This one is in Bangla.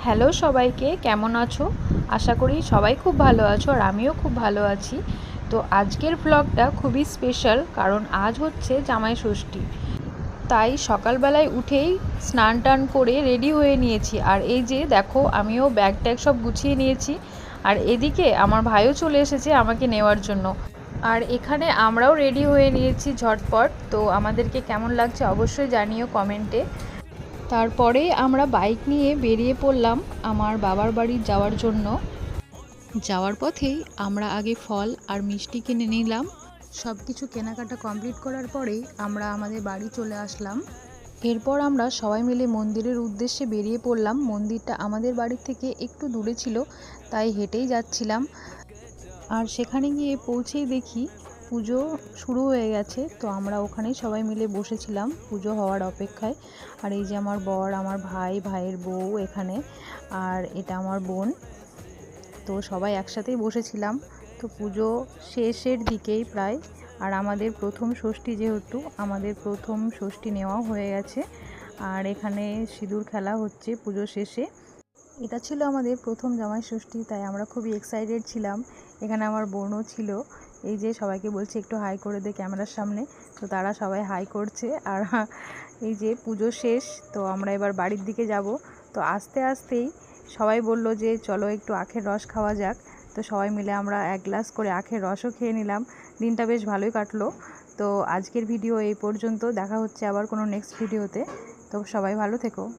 হ্যালো সবাইকে, কেমন আছো? আশা করি সবাই খুব ভালো আছো আর আমিও খুব ভালো আছি। তো আজকের ব্লগটা খুবই স্পেশাল, কারণ আজ হচ্ছে জামাই ষষ্ঠী। তাই সকালবেলায় উঠেই স্নান টান করে রেডি হয়ে নিয়েছি। আর এই যে দেখো, আমিও ব্যাগ ট্যাগ সব গুছিয়ে নিয়েছি। আর এদিকে আমার ভাইও চলে এসেছে আমাকে নেওয়ার জন্য। আর এখানে আমরাও রেডি হয়ে নিয়েছি ঝটপট। তো আমাদেরকে কেমন লাগছে অবশ্যই জানিও কমেন্টে। তারপরে আমরা বাইক নিয়ে বেরিয়ে পড়লাম আমার বাবার বাড়ি যাওয়ার জন্য। যাওয়ার পথেই আমরা আগে ফল আর মিষ্টি কিনে নিলাম। সব কিছু কেনাকাটা কমপ্লিট করার পরেই আমরা আমাদের বাড়ি চলে আসলাম। এরপর আমরা সবাই মিলে মন্দিরের উদ্দেশ্যে বেরিয়ে পড়লাম। মন্দিরটা আমাদের বাড়ি থেকে একটু দূরে ছিল, তাই হেঁটেই যাচ্ছিলাম। আর সেখানে গিয়ে পৌঁছেই দেখি পুজো শুরু হয়ে গেছে। তো আমরা ওখানেই সবাই মিলে বসেছিলাম পুজো হওয়ার অপেক্ষায়। আর এই যে আমার বর, আমার ভাই, ভাইয়ের বউ এখানে, আর এটা আমার বোন। তো সবাই একসাথেই বসেছিলাম। তো পুজো শেষের দিকেই প্রায়। আর আমাদের প্রথম ষষ্ঠী, যেহেতু আমাদের প্রথম ষষ্ঠী নেওয়া হয়ে গেছে। আর এখানে সিঁদুর খেলা হচ্ছে পুজো শেষে। এটা ছিল আমাদের প্রথম জামাই ষষ্ঠী, তাই আমরা খুবই এক্সাইটেড ছিলাম। এখানে আমার বোনও ছিল। এই যে সবাইকে বলছে একটু হাই করে দে ক্যামেরার সামনে। তো তারা সবাই হাই করছে। আর এই যে পুজো শেষ, তো আমরা এবার বাড়ির দিকে যাব। তো আস্তে আস্তেই সবাই বলল যে চলো একটু আখের রস খাওয়া যাক। তো সবাই মিলে আমরা এক গ্লাস করে আখের রসও খেয়ে নিলাম। দিনটা বেশ ভালোই কাটলো। তো আজকের ভিডিও এই পর্যন্ত। দেখা হচ্ছে আবার কোনো নেক্সট ভিডিওতে। তো সবাই ভালো থেকো।